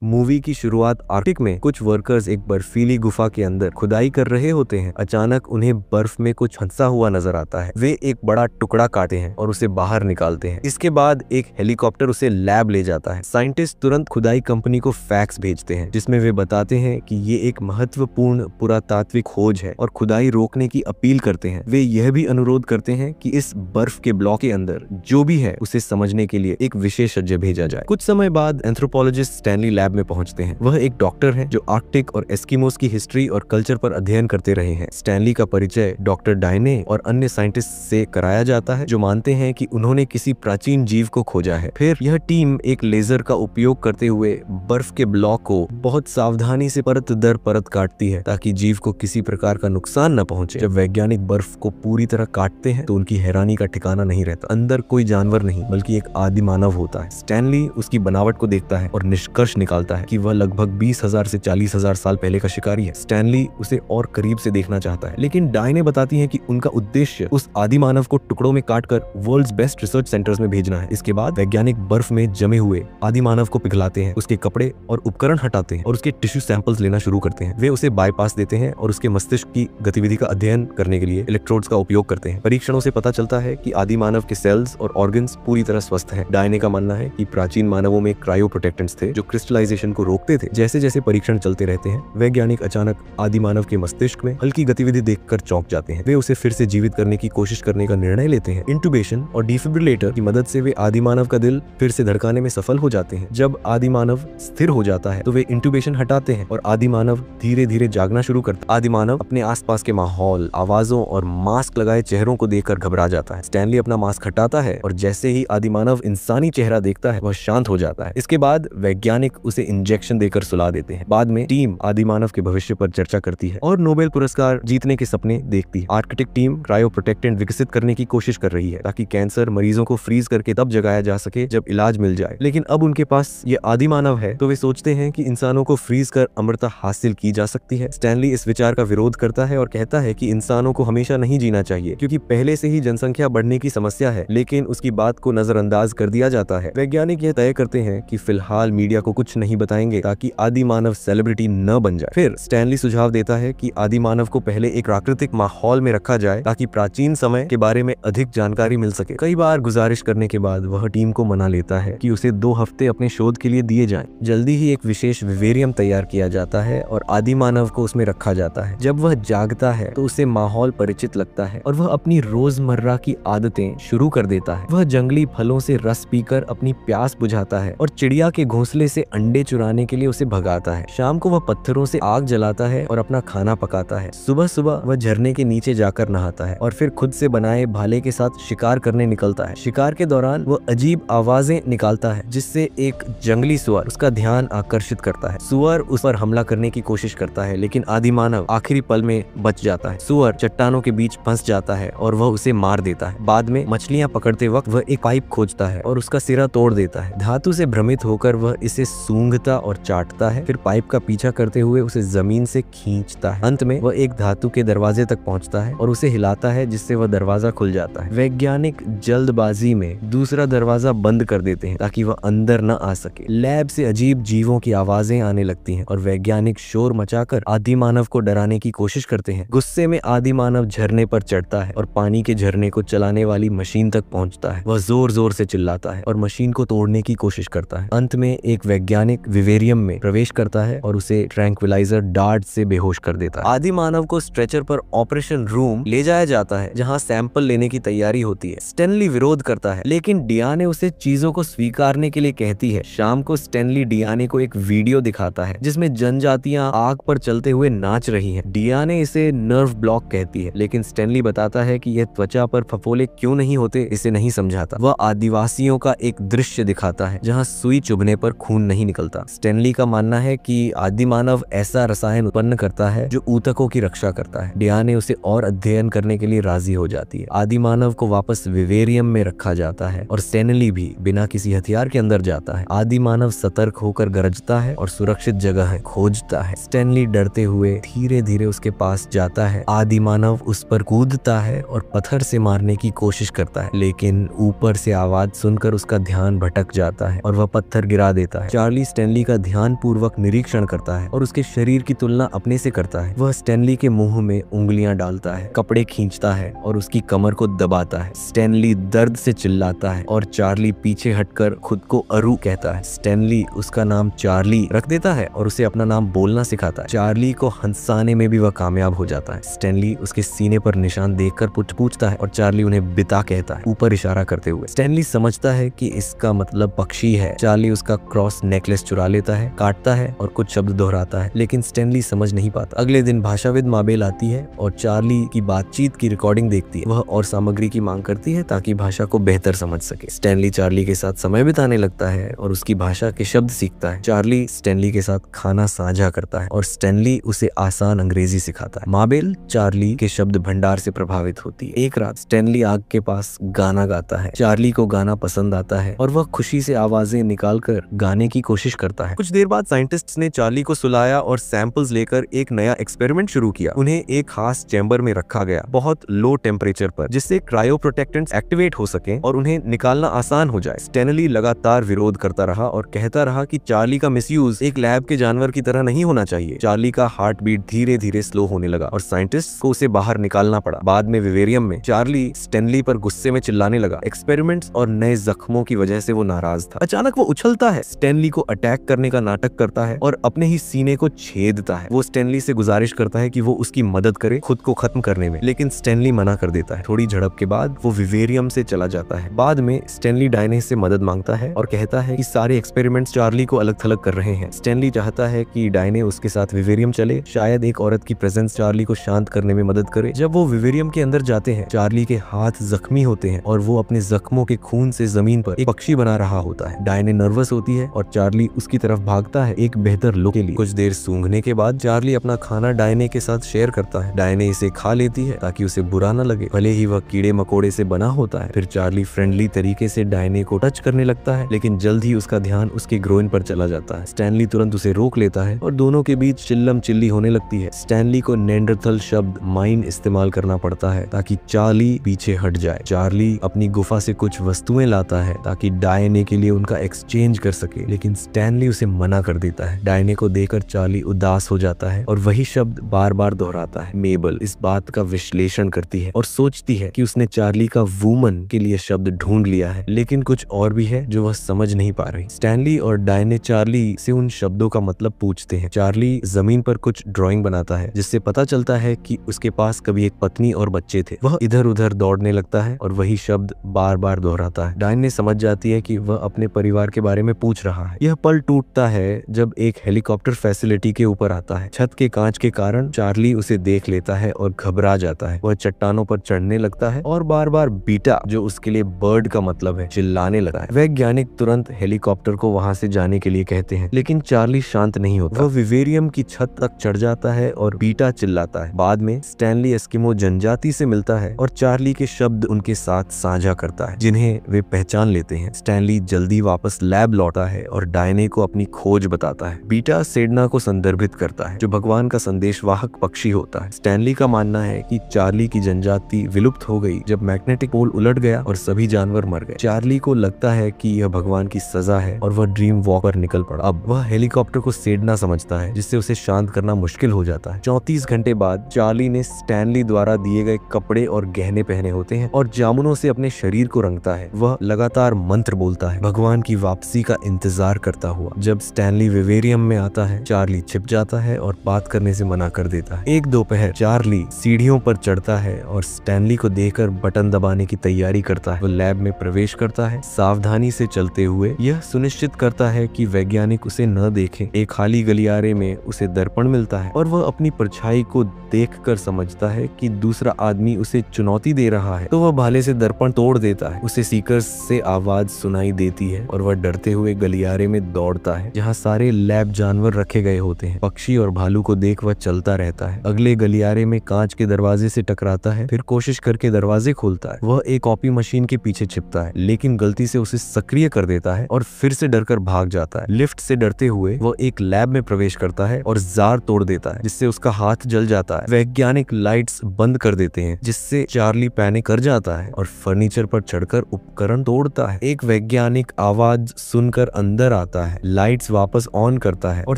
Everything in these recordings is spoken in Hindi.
मूवी की शुरुआत आर्कटिक में कुछ वर्कर्स एक बर्फीली गुफा के अंदर खुदाई कर रहे होते हैं। अचानक उन्हें बर्फ में कुछ फंसा हुआ नजर आता है। वे एक बड़ा टुकड़ा काटते हैं और उसे बाहर निकालते हैं। इसके बाद एक हेलीकॉप्टर उसे लैब ले जाता है। साइंटिस्ट तुरंत खुदाई कंपनी को फैक्स भेजते हैं जिसमें वे बताते हैं कि ये एक महत्वपूर्ण पुरातात्विक खोज है और खुदाई रोकने की अपील करते हैं। वे यह भी अनुरोध करते हैं कि इस बर्फ के ब्लॉक के अंदर जो भी है उसे समझने के लिए एक विशेषज्ञ भेजा जाए। कुछ समय बाद एंथ्रोपोलॉजिस्ट स्टैनली लैब में पहुंचते हैं। वह एक डॉक्टर है जो आर्कटिक और एस्किमोस की हिस्ट्री और कल्चर पर अध्ययन करते रहे हैं। स्टैनली का परिचय डॉक्टर डायने और अन्य साइंटिस्ट से कराया जाता है जो मानते हैं कि उन्होंने किसी प्राचीन जीव को खोजा है। फिर यह टीम एक लेजर का उपयोग करते हुए बर्फ के ब्लॉक को बहुत सावधानी से परत दर परत काटती है ताकि जीव को किसी प्रकार का नुकसान न पहुंचे। जब वैज्ञानिक बर्फ को पूरी तरह काटते हैं तो उनकी हैरानी का ठिकाना नहीं रहता। अंदर कोई जानवर नहीं बल्कि एक आदि मानव होता है। स्टैनली उसकी बनावट को देखता है और निष्कर्ष निकालता है कि वह लगभग 20,000 से 40,000 साल पहले का शिकारी है। स्टैनली उसे और करीब से देखना चाहता है लेकिन डायने बताती है कि उनका उद्देश्य उस आदि मानव को टुकड़ों में काटकर वर्ल्ड्स बेस्ट रिसर्च सेंटर्स में भेजना है। इसके बाद वैज्ञानिक बर्फ में जमे हुए आदि मानव को पिघलाते हैं, उसके कपड़े और उपकरण हटाते हैं और उसके टिश्यू सैंपल्स लेना शुरू करते हैं। वे उसे बाईपास देते हैं और उसके मस्तिष्क की गतिविधि का अध्ययन करने के लिए इलेक्ट्रोड्स का उपयोग करते हैं। परीक्षणों से पता चलता है कि आदि मानव के सेल्स और ऑर्गन्स पूरी तरह स्वस्थ हैं। डायने का मानना है कि प्राचीन मानवों में क्रायो प्रोटेक्टेंट्स थे जो क्रिस्टलाइजेशन को रोकते थे। जैसे जैसे परीक्षण चलते रहते हैं वैज्ञानिक अचानक आदि मानव के मस्तिष्क में हल्की गतिविधि देखकर चौंक जाते हैं। वे उसे फिर से जीवित करने की कोशिश करने का निर्णय लेते हैं। इंटुबेशन और डिफिब्रिलेटर की मदद से वे आदि मानव का दिल फिर से धड़काने में सफल हो जाते हैं। जब आदि मानव स्थिर हो जाता है तो वे इंटुबेशन हटाते हैं और आदि मानव धीरे धीरे जागना शुरू करता है। आदि मानव अपने आसपास के माहौल, आवाजों और मास्क लगाए चेहरों को देखकर घबरा जाता है। स्टैनली अपना मास्क हटाता है और जैसे ही आदि मानव इंसानी चेहरा देखता है वह शांत हो जाता है। इसके बाद वैज्ञानिक उसे इंजेक्शन देकर सुला देते हैं। बाद में टीम आदि मानव के भविष्य पर चर्चा करती है और नोबेल पुरस्कार जीतने के सपने देखती है। आर्कटिक टीम क्रायो प्रोटेक्टेंट विकसित करने की कोशिश कर रही है ताकि कैंसर मरीजों को फ्रीज करके तब जगाया जा सके जब इलाज मिल जाए। लेकिन अब उनके पास ये आदि मानव है तो वे सोचते हैं कि इंसानों को फ्रीज कर अमरता हासिल की जा सकती है। स्टैनली इस विचार का विरोध करता है और कहता है कि इंसानों को हमेशा नहीं जीना चाहिए क्योंकि पहले से ही जनसंख्या बढ़ने की समस्या है, लेकिन उसकी बात को नजरअंदाज कर दिया जाता है। वैज्ञानिक यह तय करते हैं कि फिलहाल मीडिया को कुछ नहीं बताएंगे ताकि आदि मानव सेलिब्रिटी न बन जाए। फिर स्टैनली सुझाव देता है कि आदि मानव को पहले एक प्राकृतिक माहौल में रखा जाए ताकि प्राचीन समय के बारे में अधिक जानकारी मिल सके। कई बार गुजारिश करने के बाद वह टीम को मना लेता है कि उसे 2 हफ्ते अपने शोध के लिए दिए जाएं। जल्दी ही एक विशेष विवेरियम तैयार किया जाता है और आदि मानव को उसमें रखा जाता है। जब वह जागता है तो उसे माहौल परिचित लगता है और वह अपनी रोजमर्रा की आदतें शुरू कर देता है। वह जंगली फलों से रस पीकर अपनी प्यास बुझाता है और चिड़िया के घोंसले से अंडे चुराने के लिए उसे भगाता है। शाम को वह पत्थरों से आग जलाता है और अपना खाना पकाता है। सुबह सुबह वह झरने के नीचे जाकर नहाता है और फिर खुद से बनाए भाले के साथ शिकार करने निकलता है। शिकार के दौरान वह अजीब आवाजें निकालता है जिससे एक जंगली सुअर उसका ध्यान आकर्षित करता है। सुअर उस पर हमला करने की कोशिश करता है लेकिन आदि मानव आखिरी पल में बच जाता है। सुअर चट्टानों के बीच फंस जाता है और वह उसे मार देता है। बाद में मछलियां पकड़ते वक्त वह एक पाइप खोजता है और उसका सिरा तोड़ देता है। धातु से भ्रमित होकर वह इसे सूंघता और चाटता है, फिर पाइप का पीछा करते हुए उसे जमीन से खींचता है। अंत में वह एक धातु के दरवाजे तक पहुंचता है और उसे हिलाता है जिससे वह दरवाजा खुल जाता है। वैज्ञानिक जल्दबाजी में दूसरा दरवाजा बंद कर देते हैं ताकि वह अंदर न आ सके। लैब से अजीब जीवों की आवाजें आने लगती हैं और वैज्ञानिक शोर मचाकर आदि मानव को डराने की कोशिश करते हैं। गुस्से में आदि मानव झरने पर चढ़ता है और पानी के झरने को चलाने वाली मशीन तक पहुंचता है। वह जोर जोर से चिल्लाता है और मशीन को तोड़ने की कोशिश करता है। अंत में एक वैज्ञानिक विवेरियम में प्रवेश करता है और उसे ट्रैंक्विलाइजर डार्ट से बेहोश कर देता है। आदि मानव को स्ट्रेचर पर ऑपरेशन रूम ले जाया जाता है जहां सैंपल लेने की तैयारी होती है। स्टैनली विरोध करता है लेकिन डियाने उसे चीजों को स्वीकारने के लिए कहती है। शाम को स्टैनली डियाने को एक वीडियो दिखाता है जिसमें जनजातियां आग पर चलते हुए नाच रही हैं। डियाने इसे नर्व ब्लॉक कहती है लेकिन स्टैनली बताता है कि यह त्वचा पर फफोले क्यों नहीं होते इसे नहीं समझाता। वह आदिवासियों का एक दृश्य दिखाता है जहां सुई चुभने पर खून नहीं निकलता। स्टैनली का मानना है कि आदि मानव ऐसा रसायन उत्पन्न करता है जो ऊतकों की रक्षा करता है। डियाने उसे और अध्ययन करने के लिए राजी हो जाती है। आदि मानव को वापस विवेरियम में रखा जाता है और स्टैनली भी बिना किसी हथियार के अंदर जाता है। आदि मानव सतर्क होकर गरजता है और सुरक्षित जगह खोजता है। स्टैनली डरते हुए धीरे धीरे उसके पास जाता है। आदि मानव उस पर कूदता है और पत्थर से मारने की कोशिश करता है लेकिन ऊपर से आवाज सुनकर उसका ध्यान भटक जाता है और वह पत्थर गिरा देता है। चार्ली स्टैनली का ध्यान पूर्वक निरीक्षण करता है और उसके शरीर की तुलना अपने से करता है। वह स्टैनली के मुंह में उंगलियां डालता है, कपड़े खींचता है और उसकी कमर को दबाता है। स्टैनली दर्द से चिल्लाता है और चार्ली पीछे हटकर खुद को अरू कहता है। स्टैनली उसका नाम चार्ली रख देता है और उसे अपना नाम बोलना सिखाता है। चार्ली को हंसाने में भी वह कामयाब हो जाता है। स्टैनली उसके सीने पर निशान देखकर पूछता है और चार्ली उन्हें बिता कहता है, ऊपर इशारा करते हुए। स्टैनली समझता है कि इसका मतलब पक्षी है। चार्ली उसका क्रॉस नेकलेस चुरा लेता है, काटता है और कुछ शब्द दोहराता है, लेकिन स्टैनली समझ नहीं पाता। अगले दिन भाषाविद माबेल आती है और चार्ली की बातचीत की रिकॉर्डिंग देखती है। वह और सामग्री की मांग करती है ताकि भाषा को बेहतर समझ सके। स्टैनली चार्ली के साथ समय बिताने लगता है और उसकी भाषा के शब्द सीखता है। चार्ली स्टैनली के साथ खाना साझा करता है और स्टैनली उसे आसान अंग्रेजी सिखाता है। माबेल चार्ली के शब्द भंडार से प्रभावित होती है। एक रात स्टैनली आग के पास गाना गाता है। चार्ली को गाना पसंद आता है और वह खुशी से आवाजें निकालकर गाने की कोशिश करता है। कुछ देर बाद साइंटिस्ट्स ने चार्ली को सुलाया और सैंपल्स लेकर एक नया एक्सपेरिमेंट शुरू किया। उन्हें एक खास चैम्बर में रखा गया, बहुत लो टेम्परेचर पर, जिससे क्रायो प्रोटेक्टेंट्स एक्टिवेट हो सके और उन्हें निकालना आसान हो जाए। स्टैनली लगातार विरोध करता रहा और कहता रहा कि चार्ली का मिसयूज एक लैब के जानवर की तरह नहीं होना चाहिए। चार्ली का हार्ट बीट धीरे धीरे स्लो होने लगा और साइंटिस्ट्स को उसे बाहर निकालना पड़ा। बाद में विवेरियम में चार्ली स्टैनली पर गुस्से में चिल्लाने लगा। एक्सपेरिमेंट्स और नए जख्मों की वजह से वो नाराज था। अचानक वो उछलता है, स्टैनली को अटैक करने का नाटक करता है और अपने ही सीने को छेदता है। वो स्टैनली से गुजारिश करता है कि वो उसकी मदद करे खुद को खत्म करने में, लेकिन स्टैनली मना कर देता है। थोड़ी झड़प के बाद वो विवेरियम से चला जाता है। बाद में स्टैनली डायने से मदद मांगता है और कहता है कि सारे एक्सपेरिमेंट्स चार्ली को अलग थलग कर रहे हैं। स्टैनली चाहता है कि डायने उसके साथ विवेरियम चले, शायद एक औरत की प्रेजेंस चार्ली को शांत करने में मदद करे। जब वो विवेरियम के अंदर जाते हैं, चार्ली के हाथ जख्मी होते हैं और वो अपने जख्मों के खून से जमीन पर एक पक्षी बना रहा होता है। डायने नर्वस होती है और चार्ली उसकी तरफ भागता है एक बेहतर लुक के लिए। कुछ देर सूंघने के बाद चार्ली अपना खाना डायने के साथ शेयर करता है। डायने इसे खा लेती है ताकि उसे बुरा न लगे, भले ही वह कीड़े मकोड़े से बना होता है। फिर चार्ली फ्रेंडली तरीके से डायने को टच करने लगता है, लेकिन जल्द ही उसका ध्यान उसके ग्रोइन पर चला जाता है। स्टैनली तुरंत उसे रोक लेता है और दोनों के बीच चिल्लम चिल्ली होने लगती है। स्टैनली को नेंडरथल शब्द माइन इस्तेमाल करना पड़ता है ताकि चार्ली पीछे हट जाए। चार्ली अपनी गुफा से कुछ वस्तुएं लाता है ताकि डायने के लिए उनका एक्सचेंज कर सके, लेकिन स्टैनली उसे मना कर देता है। डायने को देखकर चार्ली उदास हो जाता है और वही शब्द बार बार दोहराता है। मेबल इस बात का विश्लेषण करती है और सोचती है कि उसने चार्ली का वुमन के लिए शब्द ढूंढ लिया है, लेकिन कुछ और भी है जो वह समझ नहीं पा रही। स्टैनली और डायने चार्ली से उन शब्दों का मतलब पूछते हैं। चार्ली जमीन पर कुछ ड्राइंग बनाता है जिससे पता चलता है कि उसके पास कभी एक पत्नी और बच्चे थे। वह इधर उधर दौड़ने लगता है और वही शब्द बार बार दोहराता है। डायने समझ जाती है कि वह अपने परिवार के बारे में पूछ रहा है। यह पल टूटता है जब एक हेलीकॉप्टर फैसिलिटी के ऊपर आता है। छत के कांच के कारण चार्ली उसे देख लेता है और घबरा जाता है। वह चट्टानों पर चढ़ने लगता है और बार बार बीटा, जो उसके लिए बर्ड का मतलब है, चिल्लाने लगा है। वैज्ञानिक तुरंत हेलीकॉप्टर को वहां से जाने के लिए कहते हैं, लेकिन चार्ली शांत नहीं होता। वह विवेरियम की छत तक चढ़ जाता है और बीटा चिल्लाता है। बाद में स्टैनली एस्किमो जनजाति से मिलता है और चार्ली के शब्द उनके साथ साझा करता है जिन्हें वे पहचान लेते हैं। स्टैनली जल्दी वापस लैब लौटा है और डायने को अपनी खोज बताता है। बीटा सेडना को संदर्भित करता है जो भगवान का संदेशवाहक पक्षी होता है। स्टैनली का मानना है कि चार्ली की जनजाति विलुप्त हो गई जब मैग्नेटिक पोल उलट गया और सभी जानवर मर गए। चार्ली को लगता है कि यह भगवान की सजा है और वह ड्रीम वॉक पर निकल पड़ा। अब वह हेलीकॉप्टर को सेडना समझता है जिससे उसे शांत करना मुश्किल हो जाता है। 34 घंटे बाद चार्ली ने स्टैनली द्वारा दिए गए कपड़े और गहने पहने होते हैं और जामुनों से अपने शरीर को रंगता है। वह लगातार मंत्र बोलता है, भगवान की वापसी का इंतजार करता हुआ। जब स्टैनली विवेरियम में आता है, चार्ली छिप जाता है और बात करने से मना कर देता है। एक दोपहर चार्ली सीढ़ियों पर चढ़ता है और स्टैनली को देखकर बटन दबाने की तैयारी करता है। वो लैब में प्रवेश करता है, सावधानी से चलते हुए यह सुनिश्चित करता है कि वैज्ञानिक उसे न देखें। एक खाली गलियारे में उसे दर्पण मिलता है और वह अपनी परछाई को देखकर समझता है कि दूसरा आदमी उसे चुनौती दे रहा है, तो वह भाले से दर्पण तोड़ देता है। उसे सीकर्स से आवाज सुनाई देती है और वह डरते हुए गलियारे में दौड़ता है जहाँ सारे लैब जानवर रखे गए होते हैं। पक्षी और भालू को देख वह चलता रहता है। अगले गलियारे में कांच के दरवाजे से टकराता है, फिर कोशिश करके दरवाजे खोलता है। वह एक कॉपी मशीन के पीछे छिपता है, लेकिन गलती से उसे सक्रिय कर देता है और फिर से डरकर भाग जाता है। लिफ्ट से डरते हुए वह एक लैब में प्रवेश करता है और जार तोड़ देता है जिससे उसका हाथ जल जाता है। वैज्ञानिक लाइट्स बंद कर देते हैं जिससे चार्ली पैनिक कर जाता है और फर्नीचर पर चढ़कर उपकरण तोड़ता है। एक वैज्ञानिक आवाज सुनकर अंदर आता आता है, लाइट्स वापस ऑन करता है और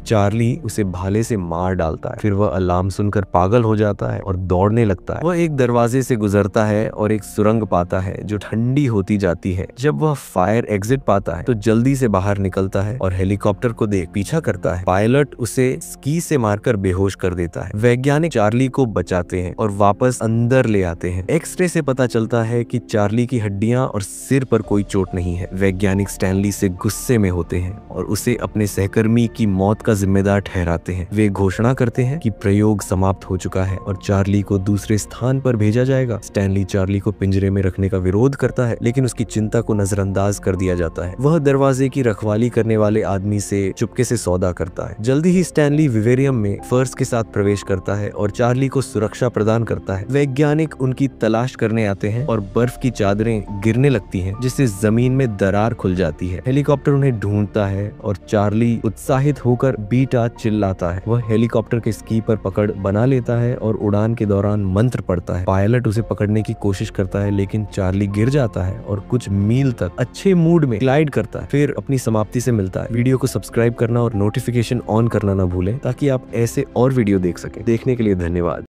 चार्ली उसे भाले से मार डालता है। फिर वह अलार्म सुनकर पागल हो जाता है और दौड़ने लगता है। वह एक दरवाजे से गुजरता है और एक सुरंग पाता है जो ठंडी होती जाती है। जब वह फायर एग्जिट पाता है तो जल्दी से बाहर निकलता है और हेलीकॉप्टर को देख पीछा करता है। पायलट उसे स्की से मारकर बेहोश कर देता है। वैज्ञानिक चार्ली को बचाते हैं और वापस अंदर ले आते हैं। एक्सरे से पता चलता है कि चार्ली की हड्डियां और सिर पर कोई चोट नहीं है। वैज्ञानिक स्टैनली से गुस्से में होते हैं और उसे अपने सहकर्मी की मौत का जिम्मेदार ठहराते हैं। वे घोषणा करते हैं कि प्रयोग समाप्त हो चुका है और चार्ली को दूसरे स्थान पर भेजा जाएगा। स्टैनली चार्ली को पिंजरे में रखने का विरोध करता है, लेकिन उसकी चिंता को नजरअंदाज कर दिया जाता है। वह दरवाजे की रखवाली करने वाले आदमी से चुपके से सौदा करता है। जल्दी ही स्टैनली विवेरियम में फर्स के साथ प्रवेश करता है और चार्ली को सुरक्षा प्रदान करता है। वैज्ञानिक उनकी तलाश करने आते हैं और बर्फ की चादरें गिरने लगती हैं, जिससे जमीन में दरार खुल जाती है। हेलीकॉप्टर उन्हें ढूंढता है और चार्ली उत्साहित होकर बीटा चिल्लाता है। वह हेलीकॉप्टर के स्की पर पकड़ बना लेता है और उड़ान के दौरान मंत्र पढ़ता है। पायलट उसे पकड़ने की कोशिश करता है, लेकिन चार्ली गिर जाता है और कुछ मील तक अच्छे मूड में ग्लाइड करता है, फिर अपनी समाप्ति से मिलता है। वीडियो को सब्सक्राइब करना और नोटिफिकेशन ऑन करना ना भूलें ताकि आप ऐसे और वीडियो देख सकें। देखने के लिए धन्यवाद।